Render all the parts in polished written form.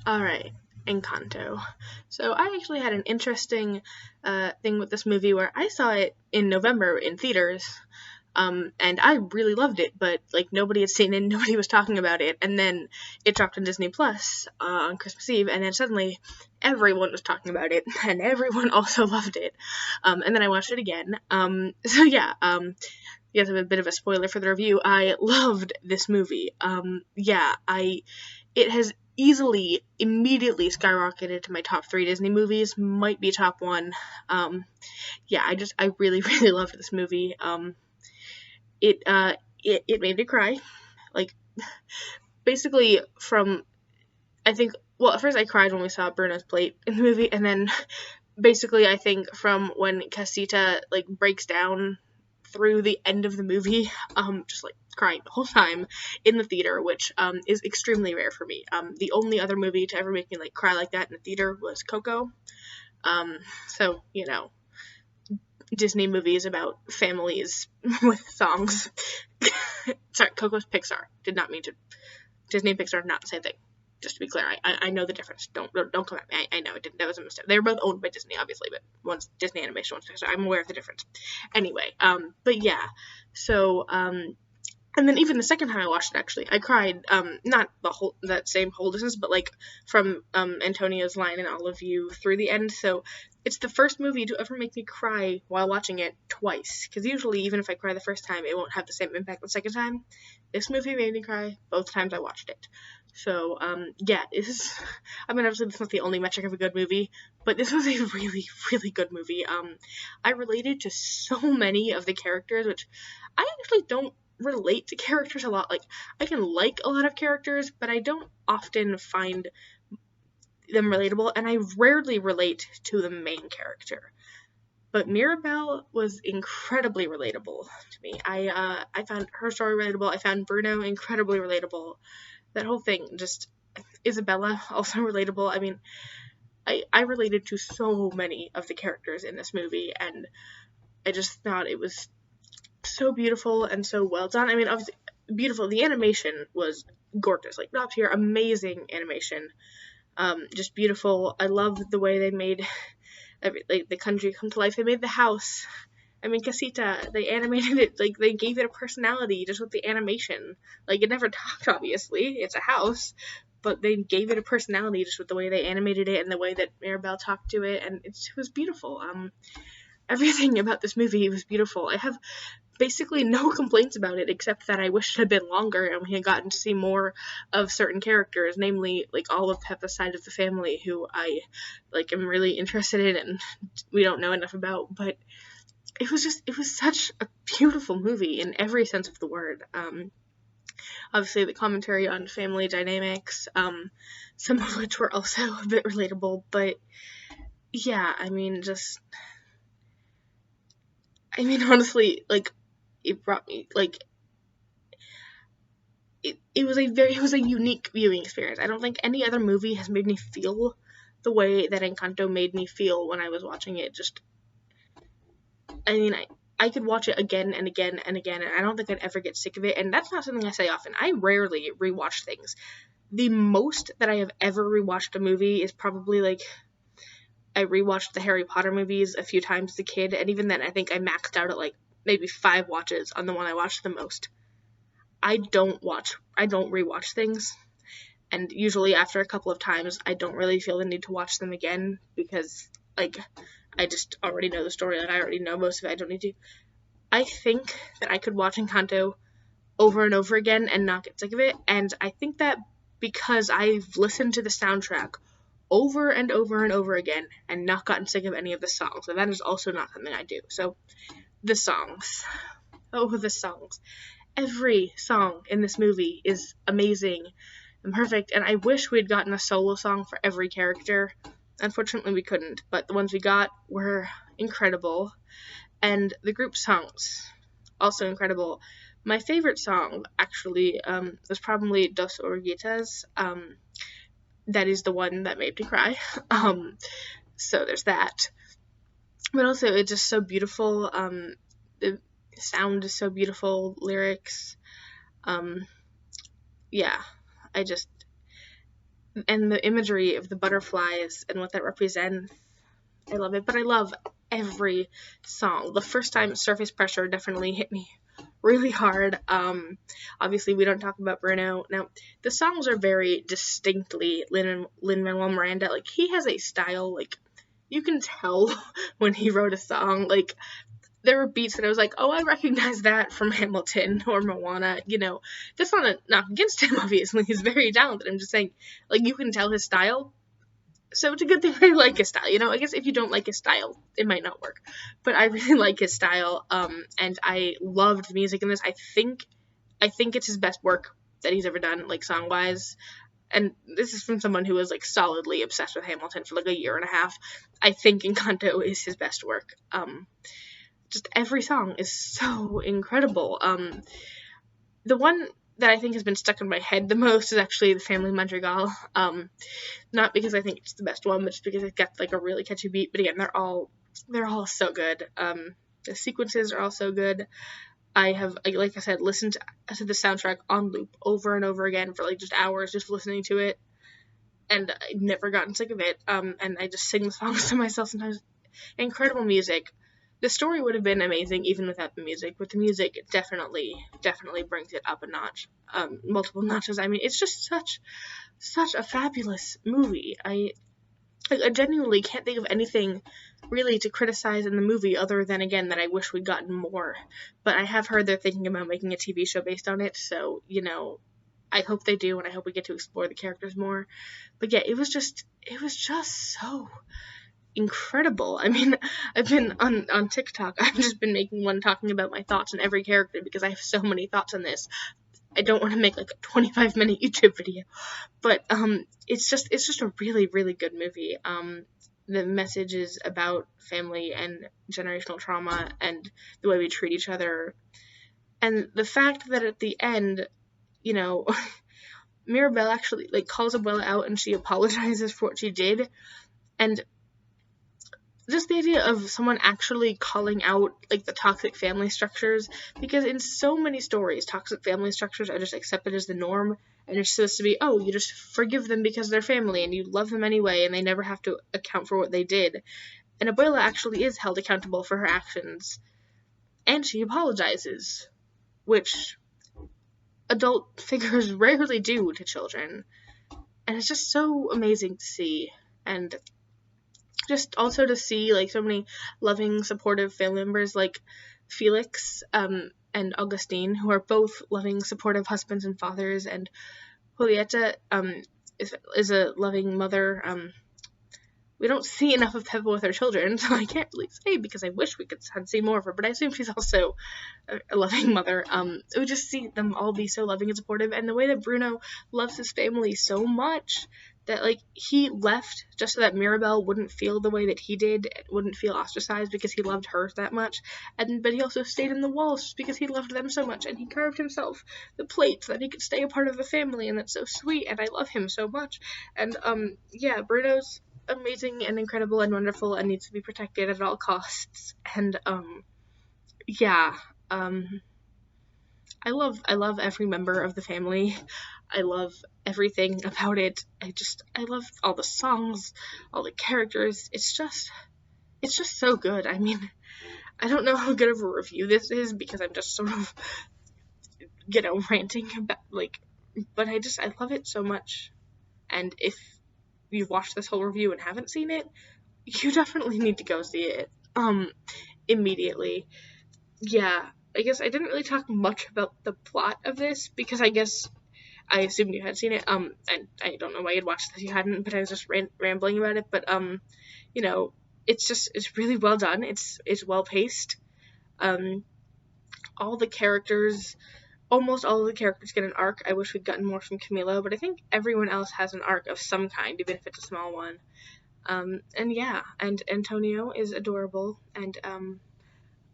All right, Encanto. So I actually had an interesting thing with this movie where I saw it in November in theaters, and I really loved it, but like nobody had seen it, nobody was talking about it, and then it dropped on Disney Plus on Christmas Eve, and then suddenly everyone was talking about it, and everyone also loved it, and then I watched it again. So yeah, you guys have a bit of a spoiler for the review. I loved this movie. Yeah, I it has easily, immediately skyrocketed to my top three Disney movies. Might be top one. Yeah, I really, really loved this movie. It it made me cry. Like basically from I think well at first I cried when we saw Bruno's plate in the movie, and then basically I think from when Casita like breaks down through the end of the movie, just like crying the whole time in the theater, which is extremely rare for me. The only other movie to ever make me like cry like that in the theater was Coco. So you know, Disney movies about families with songs. Sorry, Coco's Pixar. Did not mean to. Disney and Pixar are not the same thing. Just to be clear, I know the difference. Don't come at me. I know it didn't. That was a mistake. They were both owned by Disney, obviously, but one's Disney Animation, one's Pixar. I'm aware of the difference. Anyway, but yeah. So and then even the second time I watched it, actually, I cried. Not that same whole distance, but like from Antonio's line in All of You through the end. So it's the first movie to ever make me cry while watching it twice. Because usually, even if I cry the first time, it won't have the same impact the second time. This movie made me cry both times I watched it. So yeah, this is. I mean, obviously, this is not the only metric of a good movie, but this was a really, really good movie. I related to so many of the characters, which I actually don't relate to characters a lot. Like, I can like a lot of characters, but I don't often find them relatable, and I rarely relate to the main character. But Mirabelle was incredibly relatable to me. I found her story relatable. I found Bruno incredibly relatable. That whole thing, just Isabella also relatable. I mean, I related to so many of the characters in this movie, and I just thought it was so beautiful and so well done. I mean, obviously, beautiful. The animation was gorgeous, like top tier, amazing animation. Just beautiful. I love the way they made like the country come to life. They made the house. I mean, Casita. They animated it like they gave it a personality just with the animation. Like it never talked, obviously. It's a house, but they gave it a personality just with the way they animated it and the way that Maribel talked to it, and it was beautiful. Everything about this movie was beautiful. I have basically no complaints about it except that I wish it had been longer and we had gotten to see more of certain characters, namely like all of Peppa's side of the family, who I like am really interested in and we don't know enough about. But it was such a beautiful movie in every sense of the word. Obviously the commentary on family dynamics, some of which were also a bit relatable, but yeah, honestly, like it brought me like it was a unique viewing experience. I don't think any other movie has made me feel the way that Encanto made me feel when I was watching it. Just I mean I could watch it again and again and again, and I don't think I'd ever get sick of it. And that's not something I say often. I rarely rewatch things. The most that I have ever rewatched a movie is probably like I rewatched the Harry Potter movies a few times as a kid, and even then I think I maxed out at like maybe 5 watches on the one I watched the most. I don't rewatch things, and usually after a couple of times I don't really feel the need to watch them again because like I just already know the story, like I already know most of it. I don't need to. I think that I could watch Encanto over and over again and not get sick of it, and I think that because I've listened to the soundtrack over and over and over again and not gotten sick of any of the songs, and that is also not something I do. So the songs. Oh, the songs. Every song in this movie is amazing and perfect, and I wish we'd gotten a solo song for every character. Unfortunately, we couldn't, but the ones we got were incredible, and the group songs also incredible. My favorite song actually was probably Dos Oruguitas. That is the one that made me cry. So there's that. But also, it's just so beautiful. The sound is so beautiful. Lyrics. Um, yeah, I just and the imagery of the butterflies and what that represents. I love it, but I love every song. The first time Surface Pressure definitely hit me really hard. Obviously, we don't talk about Bruno. Now, the songs are very distinctly Lin-Manuel Miranda. Like, he has a style, like, you can tell when he wrote a song. Like, there were beats that I was like, oh, I recognize that from Hamilton or Moana, That's not a knock against him, obviously. He's very talented. I'm just saying, like, you can tell his style. So it's a good thing I like his style, I guess if you don't like his style, it might not work. But I really like his style, and I loved the music in this. I think it's his best work that he's ever done, like, song-wise. And this is from someone who was, like, solidly obsessed with Hamilton for, like, a year and a half. I think Encanto is his best work. Just every song is so incredible. The one that I think has been stuck in my head the most is actually the Family Madrigal. Not because I think it's the best one, but just because it's got, like, a really catchy beat. But again, they're all so good. The sequences are all so good. I have, like I said, listened to the soundtrack on loop over and over again for, like, just hours, just listening to it, and I've never gotten sick of it. And I just sing the songs to myself sometimes. Incredible music. The story would have been amazing even without the music, but the music definitely brings it up a notch, multiple notches. I mean, it's just such a fabulous movie. I genuinely can't think of anything really to criticize in the movie other than, again, that I wish we'd gotten more. But I have heard they're thinking about making a TV show based on it, so, I hope they do, and I hope we get to explore the characters more. But yeah, it was just so incredible. I mean, I've been on TikTok. I've just been making one talking about my thoughts on every character because I have so many thoughts on this. I don't want to make, like, a 25-minute YouTube video, but it's just a really, really good movie. The message is about family and generational trauma and the way we treat each other, and the fact that at the end, Mirabelle actually, like, calls Abuela out and she apologizes for what she did, and just the idea of someone actually calling out, like, the toxic family structures, because in so many stories, toxic family structures are just accepted as the norm, and it's supposed to be, oh, you just forgive them because they're family, and you love them anyway, and they never have to account for what they did. And Abuela actually is held accountable for her actions, and she apologizes, which adult figures rarely do to children, and it's just so amazing to see, and just also to see, like, so many loving, supportive family members like Felix and Augustine, who are both loving, supportive husbands and fathers, and Julieta is a loving mother. We don't see enough of Peppa with her children, so I can't really say because I wish we could see more of her, but I assume she's also a loving mother. We just see them all be so loving and supportive, and the way that Bruno loves his family so much that, like, he left just so that Mirabelle wouldn't feel the way that he did, wouldn't feel ostracized because he loved her that much, but he also stayed in the walls just because he loved them so much, and he carved himself the plate so that he could stay a part of the family, and that's so sweet, and I love him so much. And yeah, Bruno's amazing and incredible and wonderful and needs to be protected at all costs. And yeah, I love every member of the family. I love everything about it. I love all the songs, all the characters. It's just so good. I mean, I don't know how good of a review this is because I'm just sort of, ranting about, like, but I love it so much. And if you've watched this whole review and haven't seen it, you definitely need to go see it immediately. Yeah, I guess I didn't really talk much about the plot of this because I assumed you had seen it, and I don't know why you'd watched this if you hadn't, but I was just rambling about it. But it's really well done. It's well paced. Almost all of the characters get an arc. I wish we'd gotten more from Camilo, but I think everyone else has an arc of some kind, even if it's a small one. And yeah, and Antonio is adorable, and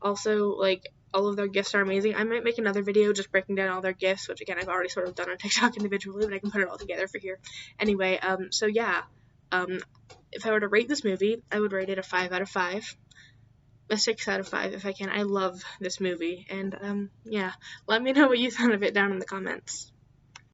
also, like, all of their gifts are amazing. I might make another video just breaking down all their gifts, which, again, I've already sort of done on TikTok individually, but I can put it all together for here. Anyway, so yeah, if I were to rate this movie, I would rate it a 5 out of 5. A 6 out of 5 if I can. I love this movie, and yeah, let me know what you thought of it down in the comments.